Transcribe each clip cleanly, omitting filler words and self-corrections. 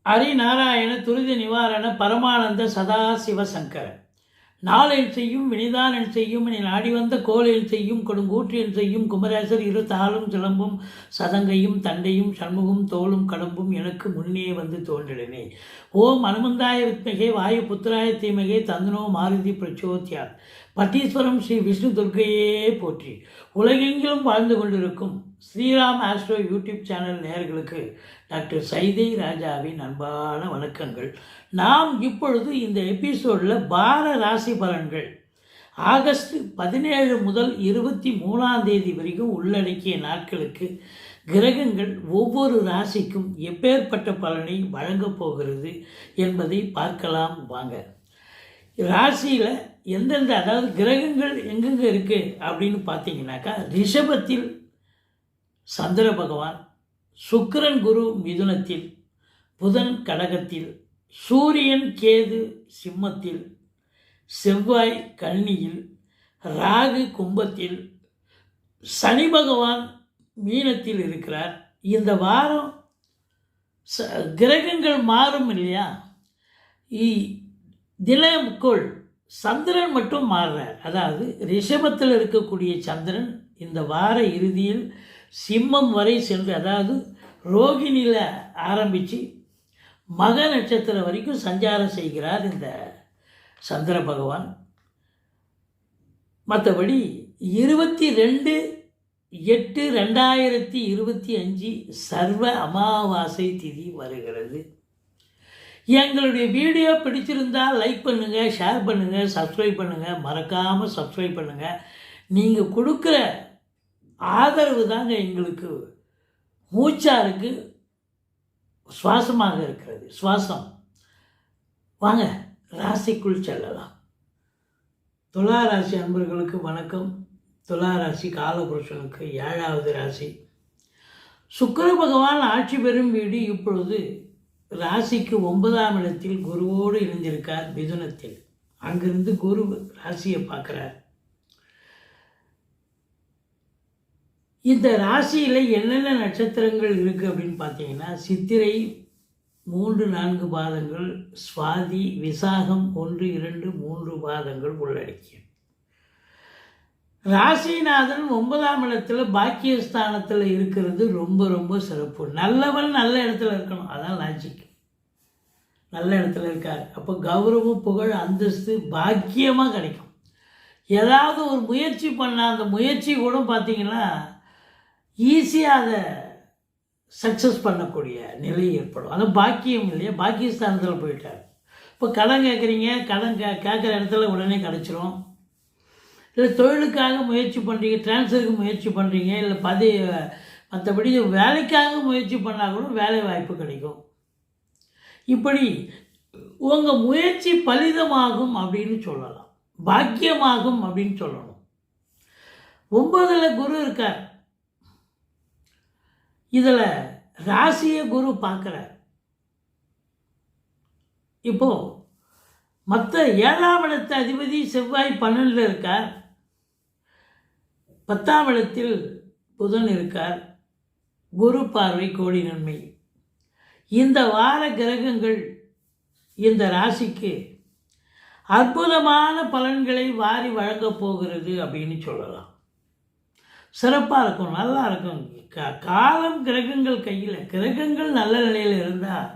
ஹரிநாராயண துரித நிவாரண பரமானந்த சதாசிவசங்கர நாளென் செய்யும் வினிதானன் செய்யும் என நாடி வந்த கோலென் செய்யும் கொடுங்கூற்றியன் செய்யும் குமரேசர் இரு தாளும் சிலம்பும் சதங்கையும் தண்டையும் சண்முகம் தோளும் கடம்பும் எனக்கு முன்னே வந்து தோன்றினே. ஓம் அனுமந்தாய வித்மகே வாயு புத்திராய தீமகே தந்தனோ மாருதி பிரச்சோத்யா. பட்டீஸ்வரம் ஸ்ரீ விஷ்ணு துர்க்கையே போற்றி. உலகெங்கிலும் வாழ்ந்து கொண்டிருக்கும் ஸ்ரீராம் ஆஸ்ட்ரோ யூடியூப் சேனல் நேயர்களுக்கு டாக்டர் சைதை ராஜாவின் அன்பான வணக்கங்கள். நாம் இப்பொழுது இந்த எபிசோடில் வார ராசி பலன்கள் ஆகஸ்ட் 17 முதல் 23 வரைக்கும் உள்ளடக்கிய நாட்களுக்கு கிரகங்கள் ஒவ்வொரு ராசிக்கும் எப்பேற்பட்ட பலனை வழங்கப் போகிறது என்பதை பார்க்கலாம் வாங்க. ராசியில் எந்தெந்த அதாவது கிரகங்கள் எங்கெங்கே இருக்குது அப்படின்னு பார்த்தீங்கன்னாக்கா, ரிஷபத்தில் சந்திர பகவான், சுக்கிரன் குரு மிதுனத்தில், புதன் கடகத்தில், சூரியன் கேது சிம்மத்தில், செவ்வாய் கன்னியில், ராகு கும்பத்தில், சனி பகவான் மீனத்தில் இருக்கிறார். இந்த வாரம் கிரகங்கள் மாறும் இல்லையா, தினமுக்குள் சந்திரன் மட்டும் மாறுறார். அதாவது ரிஷபத்தில் இருக்கக்கூடிய சந்திரன் இந்த வார இறுதியில் சிம்மம் வரை சென்று, அதாவது ரோகிணியில் ஆரம்பித்து மக நட்சத்திரம் வரைக்கும் சஞ்சாரம் செய்கிறார் இந்த சந்திர பகவான். மற்றபடி 22/8/2025 சர்வ அமாவாசை திதி வருகிறது. எங்களுடைய வீடியோ பிடிச்சிருந்தால் லைக் பண்ணுங்கள், ஷேர் பண்ணுங்கள், சப்ஸ்கிரைப் பண்ணுங்கள். மறக்காமல் சப்ஸ்கிரைப் பண்ணுங்கள். நீங்கள் கொடுக்குற ஆதரவு தாங்க எங்களுக்கு மூச்சாக இருக்குது, சுவாசமாக இருக்கிறது. சுவாசம். வாங்க ராசிக்குள் செல்லலாம். துலா ராசி அன்பர்களுக்கு வணக்கம். துலா ராசி காலபுருஷனுக்கு 7வது ராசி. சுக்கிர பகவான் ஆட்சி பெறும் வீடு இப்பொழுது ராசிக்கு 9ஆம் இடத்தில் குருவோடு இணைந்திருக்கார் மிதுனத்தில். அங்கிருந்து குரு ராசியை பார்க்குறார். இந்த ராசியில் என்னென்ன நட்சத்திரங்கள் இருக்குது அப்படின்னு பார்த்தீங்கன்னா, சித்திரை 3-4 பாதங்கள், சுவாதி விசாகம் 1-2-3 பாதங்கள் உள்ளடக்கிய ராசிநாதன் 9ஆம் இடத்துல பாக்கியஸ்தானத்தில் இருக்கிறது ரொம்ப ரொம்ப சிறப்பு. நல்லவன் நல்ல இடத்துல இருக்கணும், அதான் லாஜிக். நல்ல இடத்துல இருக்கார், அப்போ கௌரவம் புகழ் அந்தஸ்து பாக்கியமாக கிடைக்கும். ஏதாவது ஒரு முயற்சி பண்ணால் அந்த முயற்சி கூட பார்த்திங்கன்னா ஈஸியாக அதை சக்ஸஸ் பண்ணக்கூடிய நிலை ஏற்படும். அது பாக்கியம் இல்லையா, பாக்கியஸ்தானத்தில் போயிட்டார். இப்போ கடன் கேட்குறீங்க, கடன் கேட்குற இடத்துல உடனே கிடச்சிரும். இல்லை தொழிலுக்காக முயற்சி பண்ணுறீங்க, டிரான்ஸ்ஃபருக்கு முயற்சி பண்ணுறீங்க, இல்லை மற்றபடி வேலைக்காக முயற்சி பண்ணால் கூட வேலை வாய்ப்பு கிடைக்கும். இப்படி உங்கள் முயற்சி பலிதமாகும் அப்படின்னு சொல்லலாம், பாக்கியமாகும் அப்படின்னு சொல்லணும். 9ல் குரு இருக்கார். இதில் ராசியை குரு பார்க்குறார். இப்போது மற்ற 7ஆம் இடத்து அதிபதி செவ்வாய் 12ல் இருக்கார். 10ஆம் இடத்தில் புதன் இருக்கார். குரு பார்வை கோடி நன்மை. இந்த வார கிரகங்கள் இந்த ராசிக்கு அற்புதமான பலன்களை வாரி வழங்கப் போகிறது அப்படின்னு சொல்லலாம். சிறப்பாக இருக்கும், நல்லா இருக்கும். காலம் கிரகங்கள் கையில், கிரகங்கள் நல்ல நிலையில் இருந்தால்,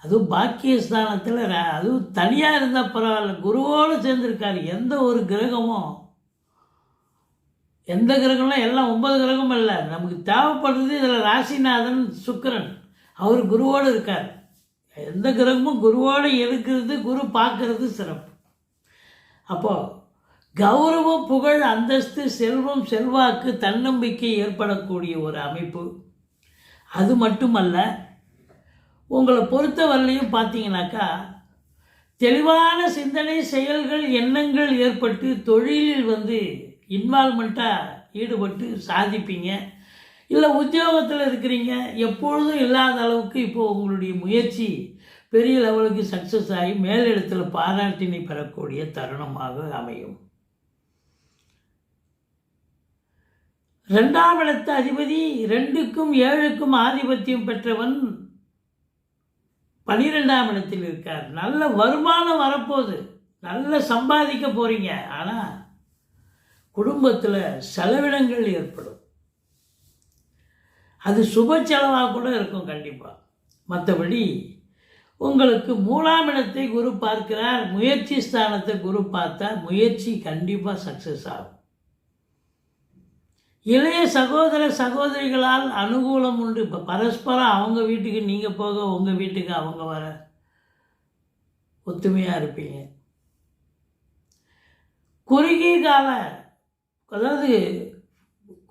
அதுவும் பாக்கியஸ்தானத்தில், அதுவும் தனியாக இருந்தால் பரவாயில்ல, குருவோடு சேர்ந்துருக்காரு. எந்த ஒரு கிரகமும், எந்த கிரகம்லாம் எல்லாம் 9 கிரகமும் இல்லை, நமக்கு தேவைப்படுறது இதில் ராசிநாதன் சுக்கிரன், அவர் குருவோடு இருக்கார். எந்த கிரகமும் குருவோடு இருக்கிறது, குரு பார்க்கறது சிறப்பு. அப்போது கௌரவம் புகழ் அந்தஸ்து செல்வம் செல்வாக்கு தன்னம்பிக்கை ஏற்படக்கூடிய ஒரு அமைப்பு. அது மட்டுமல்ல, உங்களை பொறுத்தவரையிலையும் பார்த்தீங்கன்னாக்கா, தெளிவான சிந்தனை செயல்கள் எண்ணங்கள் ஏற்பட்டு தொழிலில் இன்வால்மெண்ட்டாக ஈடுபட்டு சாதிப்பீங்க. இல்லை உத்தியோகத்தில் இருக்கிறீங்க, எப்பொழுதும் இல்லாத அளவுக்கு இப்போது உங்களுடைய முயற்சி பெரிய லெவலுக்கு சக்ஸஸ் ஆகி மேலிடத்தில் பாராட்டினை பெறக்கூடிய தருணமாக அமையும். 2ஆம் இடத்து அதிபதி 2க்கும் 7க்கும் ஆதிபத்தியம் பெற்றவன் 12ஆம் இடத்தில் இருக்கார். நல்ல வருமானம் வரப்போகுது, நல்ல சம்பாதிக்க போகிறீங்க. ஆனால் குடும்பத்தில் செலவினங்கள் ஏற்படும். அது சுப செலவாக கூட இருக்கும் கண்டிப்பாக. மற்றபடி உங்களுக்கு 3ஆம் இடத்தை குரு பார்க்கிறார். முயற்சி ஸ்தானத்தை குரு பார்த்தா முயற்சி கண்டிப்பாக சக்ஸஸ் ஆகும். இளைய சகோதர சகோதரிகளால் அனுகூலம் உண்டு. இப்போ பரஸ்பரம் அவங்க வீட்டுக்கு நீங்கள் போக, உங்கள் வீட்டுக்கு அவங்க வர, ஒத்துமையாக இருப்பீங்க. குறுகிய கால, அதாவது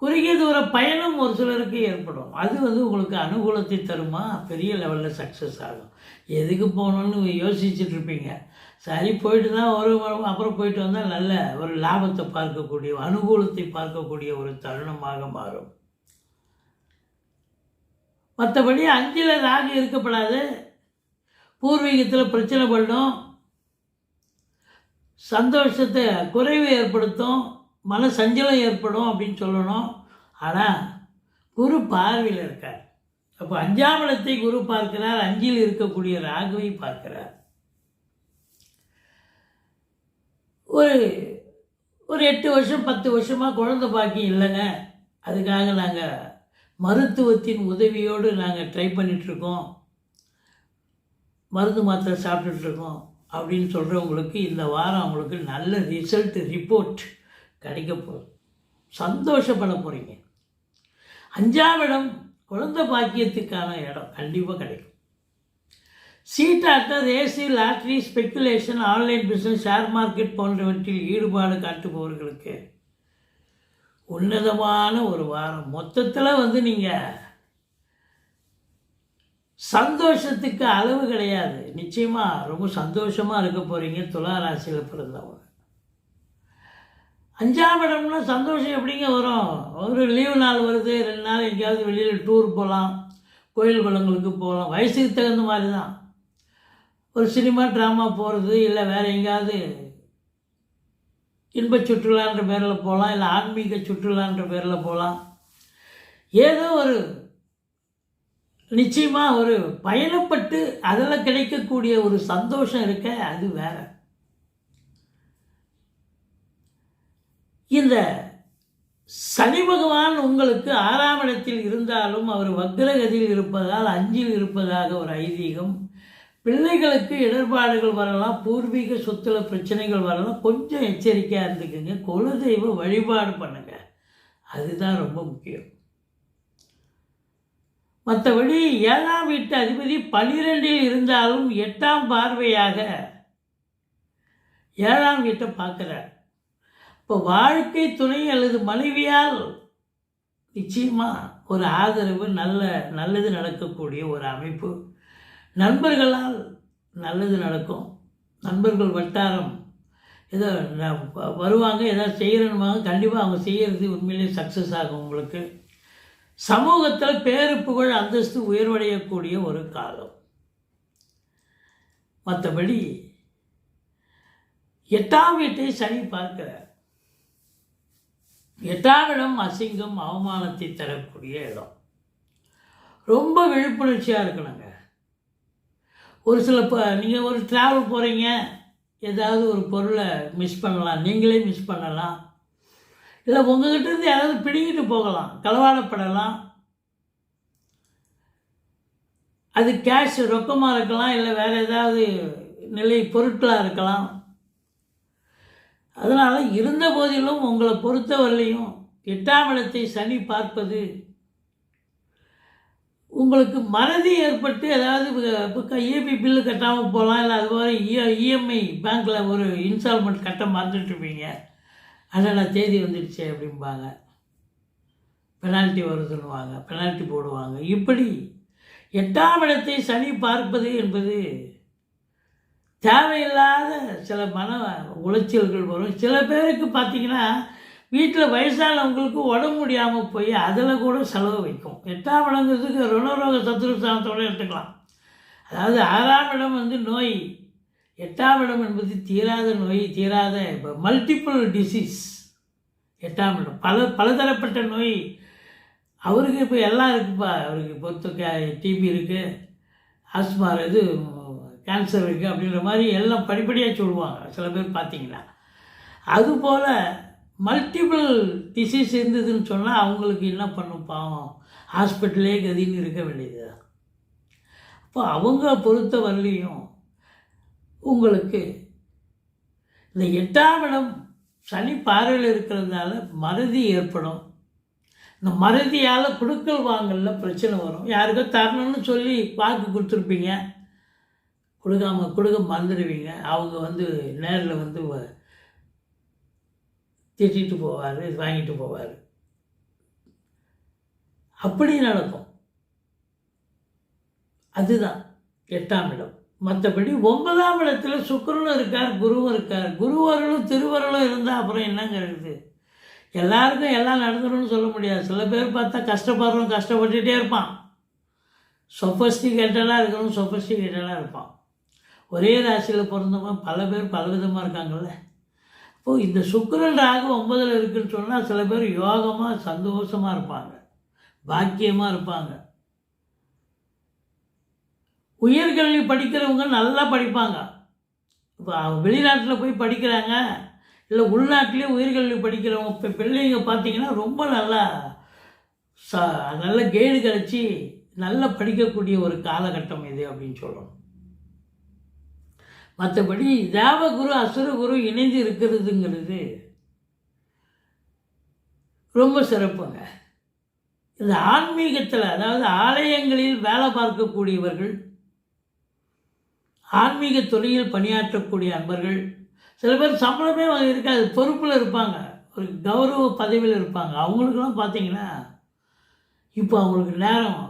குறுகிய தூர பயணம் ஒரு சிலருக்கு ஏற்படும். அது உங்களுக்கு அனுகூலத்தை தருமா, பெரிய லெவலில் சக்ஸஸ் ஆகும். எதுக்கு போகணுன்னு யோசிச்சுட்டு இருப்பீங்க. சரி போயிட்டு தான் அப்புறம் போயிட்டு வந்தால் நல்ல ஒரு லாபத்தை பார்க்கக்கூடிய, அனுகூலத்தை பார்க்கக்கூடிய ஒரு தருணமாக மாறும். மற்றபடி 5ல் ராகு இருக்கப்படாது. பூர்வீகத்தில் பிரச்சனை பண்ணும், சந்தோஷத்தை குறைவு ஏற்படுத்தும், மன சஞ்சலம் ஏற்படும் அப்படின்னு சொல்லணும். ஆனால் குரு பார்வையில் இருக்கார். அப்போ 5ஆம் இடத்தை குரு பார்க்கிறார், 5ல் இருக்கக்கூடிய ராகுவை பார்க்கிறார். ஒரு 8 வருஷம் 10 வருஷமாக குழந்தை பாக்கியம் இல்லைங்க, அதுக்காக நாங்கள் மருத்துவத்தின் உதவியோடு நாங்கள் ட்ரை பண்ணிகிட்ருக்கோம், மருந்து மாத்திரை சாப்பிட்டுட்ருக்கோம் அப்படின்னு சொல்கிறவங்களுக்கு இந்த வாரம் அவங்களுக்கு நல்ல ரிப்போர்ட் கிடைக்க போகுது. சந்தோஷப்பட போகிறீங்க. 5ஆம் இடம் குழந்தை பாக்கியத்துக்கான இடம் கண்டிப்பாக கிடைக்கும். சீட்டாட்ட, race, lottery, speculation, online business, share market போன்றவற்றில் ஈடுபாடு காட்டுபவர்களுக்கு உன்னதமான ஒரு வாரம். மொத்தத்தில் நீங்கள் சந்தோஷத்துக்கு அளவு கிடையாது. நிச்சயமாக ரொம்ப சந்தோஷமாக இருக்க போகிறீங்க துலா ராசியில் பிறந்தவங்க. 5ஆம் இடம்னா சந்தோஷம் எப்படிங்க வரும்? ஒரு லீவு நாள் வருது, 2 நாள் எங்கேயாவது வெளியில் டூர் போகலாம், கோயில் குளங்களுக்கு போகலாம், வயசுக்கு தகுந்த மாதிரி தான். ஒரு சினிமா ட்ராமா போகிறது, இல்லை வேறு எங்கேயாவது இன்ப சுற்றுலான்ற பேரில் போகலாம், இல்லை ஆன்மீக சுற்றுலான்ற பேரில் போகலாம். ஏதோ ஒரு நிச்சயமாக ஒரு பயணப்பட்டு அதில் கிடைக்கக்கூடிய ஒரு சந்தோஷம் இருக்க, அது வேற. இந்த சனி பகவான் உங்களுக்கு 6ஆம் இடத்தில் இருந்தாலும் அவர் வக்ரகதியில் இருப்பதால் 5ல் இருப்பதாக ஒரு ஐதீகம். பிள்ளைகளுக்கு இடர்பாடுகள் வரலாம், பூர்வீக சொத்துல பிரச்சனைகள் வரலாம், கொஞ்சம் எச்சரிக்கையாக இருந்துக்குங்க. குலதெய்வ வழிபாடு பண்ணுங்க, அதுதான் ரொம்ப முக்கியம். மற்றபடி 7ஆம் வீட்டு அதிபதி 12ல் இருந்தாலும் 8ஆம் பார்வையாக 7ஆம் வீட்டை பார்க்குறார். இப்போ வாழ்க்கை துணை அல்லது மனைவியால் நிச்சயமாக ஒரு ஆதரவு, நல்லது நடக்கக்கூடிய ஒரு அமைப்பு. நண்பர்களால் நல்லது நடக்கும். நண்பர்கள் வட்டாரம் ஏதோ வருவாங்க, ஏதாவது செய்கிறனுவாங்க, கண்டிப்பாக அவங்க செய்கிறது உண்மையிலேயே சக்ஸஸ் ஆகும். உங்களுக்கு சமூகத்தில் பேரு புகழ் அந்தஸ்து உயர்வடையக்கூடிய ஒரு காலம். மற்றபடி 8ஆம் வீட்டை சனி பார்க்கிறார். 8ஆம் இடம் அசிங்கம், அவமானத்தை தரக்கூடிய இடம். ரொம்ப விழிப்புணர்ச்சியாக இருக்கணுங்க. ஒரு சில நீங்கள் ஒரு ட்ராவல் போகிறீங்க, ஏதாவது ஒரு பொருளை மிஸ் பண்ணலாம், நீங்களே மிஸ் பண்ணலாம், இல்லை உங்கள்கிட்ட இருந்து யாராவது பிடிங்கிட்டு போகலாம், களவாடப்படலாம். அது கேஷ் ரொக்கமாக இருக்கலாம், இல்லை வேறு ஏதாவது நிலை பொருட்களாக இருக்கலாம். அதனால் இருந்த போதிலும் உங்களை பொறுத்தவரையிலையும் 8ஆம் இடத்தை சனி பார்ப்பது உங்களுக்கு மறதி ஏற்பட்டு, அதாவது இப்போ இபி பில்லு கட்டாமல் போகலாம், இல்லை அது மாதிரி இஎம்ஐ பேங்க்கில் ஒரு இன்ஸ்டால்மெண்ட் கட்ட மறந்துட்டுருப்பீங்க. அதனால் தேதி வந்துடுச்சு அப்படிம்பாங்க, பெனால்ட்டி வருதுன்னுவாங்க, பெனால்ட்டி போடுவாங்க. இப்படி 8ஆம் இடத்தை சனி பார்ப்பது என்பது தேவையில்லாத சில மன உளைச்சல்கள் வரும். சில பேருக்கு பார்த்திங்கன்னா வீட்டில் வயசானவங்களுக்கு உடம்பு முடியாமல் போய் அதில் கூட செலவு வைக்கும். 8ஆம் இடங்கிறதுக்கு ருணரோக சத்துருஸ்தானத்தோடு எடுத்துக்கலாம். அதாவது 6ஆம் இடம் நோய், 8ஆம் இடம் என்பது தீராத நோய், தீராத இப்போ மல்டிபிள் டிசீஸ். 8ஆம் இடம் பலதரப்பட்ட நோய். அவருக்கு இப்போ எல்லாம் இருக்குப்பா. அவருக்கு பொறுத்த டிபி இருக்குது, ஆஸ்மா இது கேன்சர் இருக்குது அப்படின்ற மாதிரி எல்லாம் படிப்படியாக சொல்லுவாங்க சில பேர் பார்த்தீங்கன்னா. அதுபோல் மல்டிபிள் டிசீஸ் இருந்ததுன்னு சொன்னால் அவங்களுக்கு என்ன பண்ணும் பாவம், ஹாஸ்பிட்டலே கதின்னு இருக்க வேண்டியது. அப்போ அவங்க பொறுத்த வரலையும் உங்களுக்கு இந்த 8ஆம் இடம் சனி பார்வையில் இருக்கிறதுனால மறதி ஏற்படும். இந்த மறதியால் குடுக்கல் வாங்கலில் பிரச்சனை வரும். யாருக்கோ தரணும்னு சொல்லி வாக்கு கொடுத்துருப்பீங்க, கொடுக்க மறந்துடுவீங்க. அவங்க நேரில் திட்டிட்டு போவார், வாங்கிட்டு போவார். அப்படி நடக்கும். அதுதான் 8ஆம் இடம். மற்றபடி 9ஆம் இடத்துல சுக்கிரனும் இருக்கார், குருவும் இருக்கார். குருவர்களும் திருவர்களும் இருந்தால் அப்புறம் என்னங்க இருக்குது? எல்லாருக்கும் எல்லாம் நடந்துடும்னு சொல்ல முடியாது. சில பேர் பார்த்தா கஷ்டப்படுறோம், கஷ்டப்பட்டுகிட்டே இருப்பான். சொஃபஸ்டிகேட்டடாக இருக்கிறவங்க சொஃபஸ்டிகேட்டடாக இருப்பான். ஒரே ராசியில் பிறந்தவங்க பல பேர் பல விதமாக இருக்காங்கள்ல. இப்போது இந்த சுக்கிரன் ராகு 9ல் இருக்குதுன்னு சொன்னால் சில பேர் யோகமாக சந்தோஷமாக இருப்பாங்க, பாக்கியமாக இருப்பாங்க. உயர்கல்வி படிக்கிறவங்க நல்லா படிப்பாங்க. இப்போ வெளிநாட்டில் போய் படிக்கிறாங்க, இல்லை உள்நாட்டிலே உயர்கல்வி படிக்கிறவங்க இப்போ பிள்ளைங்க பார்த்தீங்கன்னா ரொம்ப நல்லா நல்ல கேடு கிடச்சி நல்லா படிக்கக்கூடிய ஒரு காலகட்டம் இது அப்படின்னு சொல்லணும். மற்றபடி தேவகுரு அசுரகுரு இணைந்து இருக்கிறதுங்கிறது ரொம்ப சிறப்புங்க. இந்த ஆன்மீகத்தில், அதாவது ஆலயங்களில் வேலை பார்க்கக்கூடியவர்கள், ஆன்மீக துறையில் பணியாற்றக்கூடிய அன்பர்கள், சில பேர் சம்பளமே இருக்காது, பொறுப்பில் இருப்பாங்க, ஒரு கௌரவ பதவியில் இருப்பாங்க. அவங்களுக்கெல்லாம் பார்த்தீங்கன்னா இப்போ அவங்களுக்கு நேரம்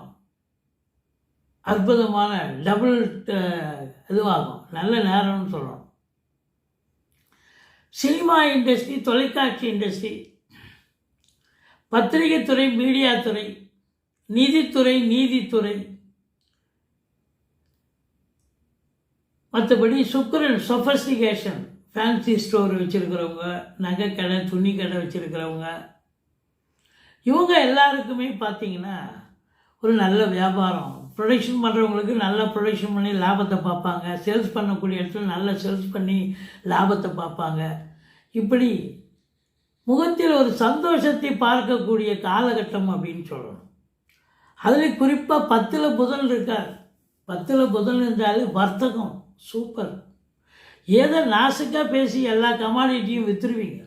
அற்புதமான டபுள் இதுவாகும், நல்ல நேரம்னு சொல்லணும். சினிமா இண்டஸ்ட்ரி, தொலைக்காட்சி இண்டஸ்ட்ரி, பத்திரிகை துறை, மீடியா துறை, நீதித்துறை, நீதித்துறை, மற்றபடி சுக்கிரன் சொஃபஸ்டிகேஷன், ஃபேன்சி ஸ்டோர் வச்சுருக்கிறவங்க, நகை கடை, துணி கடை வச்சுருக்கிறவங்க, இவங்க எல்லாருக்குமே பார்த்திங்கன்னா ஒரு நல்ல வியாபாரம். ப்ரொடக்ஷன் பண்ணுறவங்களுக்கு நல்லா ப்ரொடக்ஷன் பண்ணி லாபத்தை பார்ப்பாங்க. சேல்ஸ் பண்ணக்கூடிய இடத்துல நல்லா சேல்ஸ் பண்ணி லாபத்தை பார்ப்பாங்க. இப்படி முகத்தில் ஒரு சந்தோஷத்தை பார்க்கக்கூடிய காலகட்டம் அப்படின்னு சொல்லணும். அதில் குறிப்பாக 10ல் புதன் இருக்கார். 10ல் புதன் இருந்தாலே வர்த்தகம் சூப்பர். ஏதோ நாசுக்காக பேசி எல்லா கமாடிட்டியும் விற்றுருவீங்க.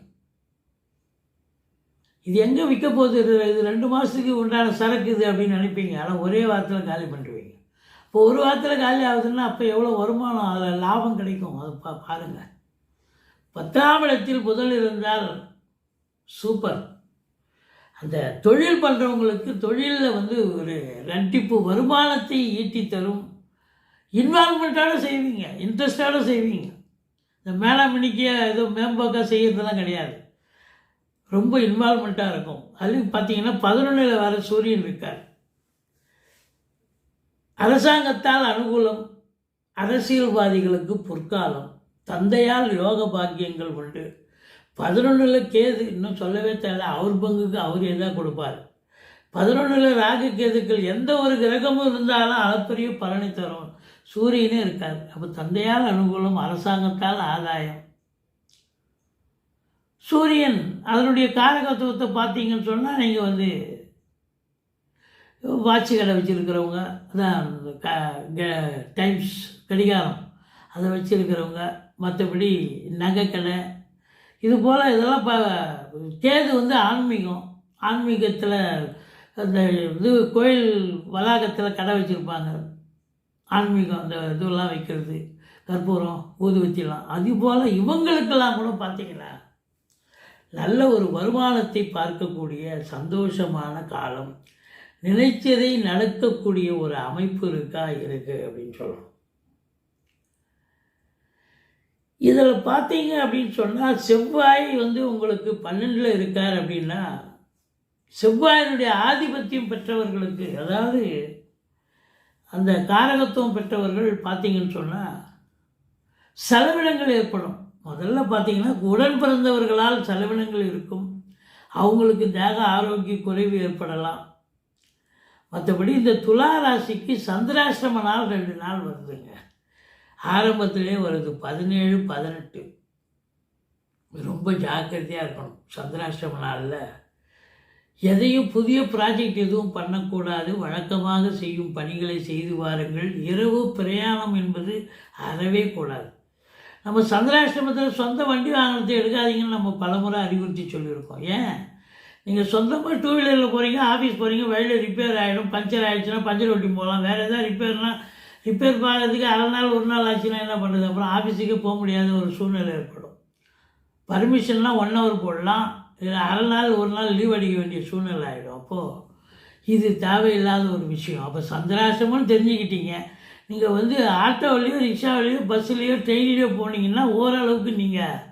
இது எங்கே விற்க போகுது, இது 2 மாதத்துக்கு உண்டான சரக்கு இது அப்படின்னு நினைப்பீங்க. ஆனால் ஒரே வாரத்தில் காலி பண்ணிடுவீங்க. இப்போ ஒரு வாரத்தில் காலி ஆகுதுன்னா அப்போ எவ்வளோ வருமானம், அதில் லாபம் கிடைக்கும். அது பாருங்கள். 10ஆம் இடத்தில் புதன் இருந்தால் சூப்பர். அந்த தொழில் பண்ணுறவங்களுக்கு தொழிலில் ஒரு ரெட்டிப்பு வருமானத்தை ஈட்டி தரும். இன்வால்மெண்ட்டோடு செய்வீங்க, இன்ட்ரெஸ்டோடு செய்வீங்க. இந்த மேலாமணிக்கு ஏதோ மேம்போக்காக செய்கிறதெல்லாம் கிடையாது. ரொம்ப இன்வால்மெண்ட்டாக இருக்கும். அதுலேயும் பார்த்தீங்கன்னா 11ல் வர சூரியன் இருக்கார். அரசாங்கத்தால் அனுகூலம், அரசியல்வாதிகளுக்கு பொற்காலம், தந்தையால் யோக பாக்கியங்கள் உண்டு. 11ல் கேது இன்னும் சொல்லவே தேவை, அவர் பங்குக்கு அவர் எதாவது கொடுப்பார். 11ல் ராகு கேதுக்கள் எந்த ஒரு கிரகமும் இருந்தாலும் அளப்பரிய பலனை தரும். சூரியனே இருக்கார். அப்போ தந்தையால் அனுகூலம், அரசாங்கத்தால் ஆதாயம். சூரியன் அதனுடைய காரகத்துவத்தை பார்த்தீங்கன்னு சொன்னால் நீங்கள் வாட்சி கடை வச்சுருக்கிறவங்க, அதான் டைம்ஸ் கடிகாரம் அதை வச்சுருக்கிறவங்க, மற்றபடி நகை கடை, இது போல் இதெல்லாம் கேது ஆன்மீகம். ஆன்மீகத்தில் அந்த கோயில் வளாகத்தில் கடை வச்சுருப்பாங்க. ஆன்மீகம் அந்த இதெல்லாம் வைக்கிறது, கற்பூரம், ஊதுவத்திலாம். அதுபோல் இவங்களுக்கெல்லாம் கூட பார்த்திங்கன்னா நல்ல ஒரு வருமானத்தை பார்க்கக்கூடிய சந்தோஷமான காலம். நினைச்சதை நடக்கக்கூடிய ஒரு அமைப்பு இருக்குது அப்படின்னு சொல்லணும். இதில் பார்த்தீங்க அப்படின்னு சொன்னால் செவ்வாய் உங்களுக்கு 12ல் இருக்கார் அப்படின்னா, செவ்வாயினுடைய ஆதிபத்தியம் பெற்றவர்களுக்கு, அதாவது அந்த காரகத்துவம் பெற்றவர்கள் பார்த்தீங்கன்னு சொன்னால் செலவினங்கள் ஏற்படும். முதல்ல பார்த்தீங்கன்னா உடன் பிறந்தவர்களால் செலவினங்கள் இருக்கும். அவங்களுக்கு தேக ஆரோக்கிய குறைவு ஏற்படலாம். மற்றபடி இந்த துலா ராசிக்கு சந்திராஷ்டம நாள் 2 நாள் வருதுங்க. ஆரம்பத்திலே வருது 17, 18. ரொம்ப ஜாக்கிரதையாக இருக்கணும். சந்திராஷ்டம நாளில் எதையும் புதிய ப்ராஜெக்ட் எதுவும் பண்ணக்கூடாது. வழக்கமாக செய்யும் பணிகளை செய்து வாருங்கள். இரவு பிரயாணம் என்பது அறவே கூடாது. நம்ம சந்திராஷ்டமத்தில் சொந்த வண்டி வாங்கினதை எடுக்காதீங்கன்னு நம்ம பலமுறை அறிவுறுத்தி சொல்லியிருக்கோம். ஏன், நீங்கள் சொந்தமாக 2 வீலரில் போகிறீங்க, ஆஃபீஸ் போகிறீங்க, வழியில் ரிப்பேர் ஆகிடும், பஞ்சர் ஆகிடுச்சுன்னா பஞ்சர் ஒட்டி போகலாம். வேறு எதாவது ரிப்பேர் பார்க்கறதுக்கு அரை நாள் 1 நாள் ஆச்சுன்னா என்ன பண்ணுறது? அப்புறம் ஆஃபீஸுக்கே போக முடியாத ஒரு சூழ்நிலை ஏற்படும். பர்மிஷன்லாம் 1 ஹவர் போடலாம், இல்லை அரை நாள் 1 நாள் லீவ் அடிக்க வேண்டிய சூழ்நிலை ஆகிடும். அப்போது இது தேவையில்லாத ஒரு விஷயம். அப்போ சந்திராஷ்டமம்னு தெரிஞ்சுக்கிட்டீங்க. நீங்கள் ஆட்டோவிலையோ, ரிக்ஷாவிலையோ, பஸ்ஸுலேயோ, ட்ரெயின்லேயோ போனீங்கன்னா ஓரளவுக்கு நீங்கள்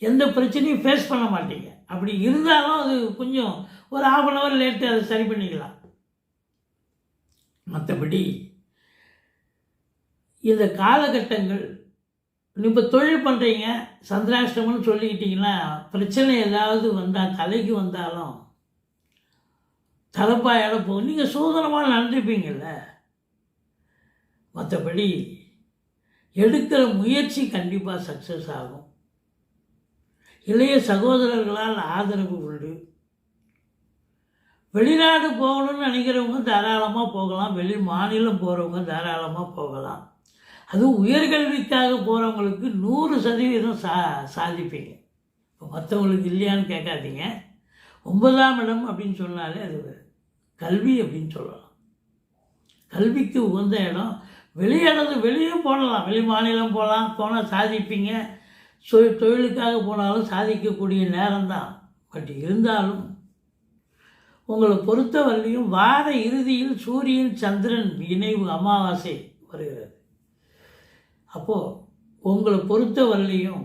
எந்த பிரச்சனையும் ஃபேஸ் பண்ண மாட்டீங்க. அப்படி இருந்தாலும் அது கொஞ்சம் ஒரு 1/2 ஹவர் லேட்டு அதை சரி பண்ணிக்கலாம். மற்றபடி இந்த காலகட்டங்கள் இப்போ தொழில் பண்ணுறீங்க, சந்திராஷ்டமம்னு சொல்லிக்கிட்டிங்கன்னா பிரச்சனை ஏதாவது வந்தால், தலைக்கு வந்தாலும் தலைப்பாயோட போகும். நீங்கள் சூதனமாக நடந்துப்பீங்கள்ல. மற்றபடி எடுக்கிற முயற்சி கண்டிப்பாக சக்ஸஸ் ஆகும். இளைய சகோதரர்களால் ஆதரவு உண்டு. வெளிநாடு போகணும்னு நினைக்கிறவங்க தாராளமாக போகலாம். வெளி மாநிலம் போகிறவங்க தாராளமாக போகலாம். அதுவும் உயர்கல்விக்காக போகிறவங்களுக்கு 100% சாதிப்பீங்க. இப்போ மற்றவங்களுக்கு இல்லையான்னு கேட்காதீங்க. 9ஆம் இடம் அப்படின்னு சொன்னாலே அது கல்வி அப்படின்னு சொல்லலாம். கல்விக்கு உகந்த இடம். வெளியும் போடலாம், வெளி மாநிலம் போனால் சாதிப்பீங்க. தொழிலுக்காக போனாலும் சாதிக்கக்கூடிய நேரம்தான். பட் இருந்தாலும் உங்களை பொறுத்தவரையிலையும் வார இறுதியில் சூரியன் சந்திரன் இணைவு அமாவாசை வருகிறது. அப்போது உங்களை பொறுத்தவரையிலையும்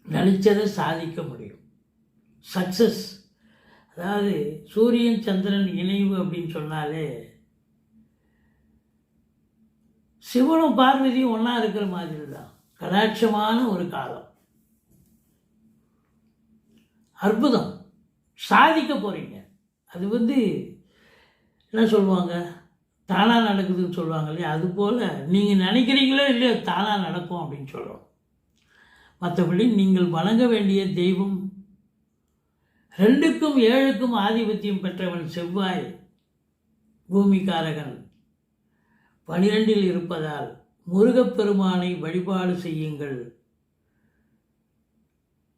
நினைச்சதை சாதிக்க முடியும். சக்ஸஸ், அதாவது சூரியன் சந்திரன் இணைவு அப்படின்னு சொன்னாலே சிவனும் பார்வதியும் ஒன்றா இருக்கிற மாதிரி தான். கடாட்சமான ஒரு காலம். அற்புதம், சாதிக்க போகிறீங்க. அது என்ன சொல்லுவாங்க, தானாக நடக்குதுன்னு சொல்லுவாங்க இல்லையா, அதுபோல் நீங்கள் நினைக்கிறீங்களோ இல்லையோ தானாக நடக்கும் அப்படின்னு சொல்கிறோம். மற்றபடி நீங்கள் வணங்க வேண்டிய தெய்வம் 2க்கும் 7க்கும் ஆதிபத்தியம் பெற்றவன் செவ்வாய், பூமிக்காரகன் 12இல் இருப்பதால் முருகப்பெருமானை வழிபாடு செய்யுங்கள்.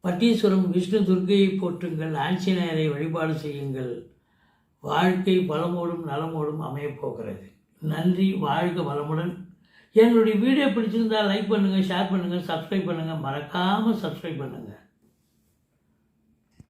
பட்டீஸ்வரம் விஷ்ணு துர்க்கையை போற்றுங்கள். ஆஞ்சநேயரை வழிபாடு செய்யுங்கள். வாழ்க்கை வளமோடும் நலமோடும் அமையப்போகிறது. நன்றி. வாழ்க வளமுடன். எங்களுடைய வீடியோ பிடிச்சிருந்தால் லைக் பண்ணுங்கள், ஷேர் பண்ணுங்கள், சப்ஸ்கிரைப் பண்ணுங்கள். மறக்காமல் சப்ஸ்கிரைப் பண்ணுங்கள்.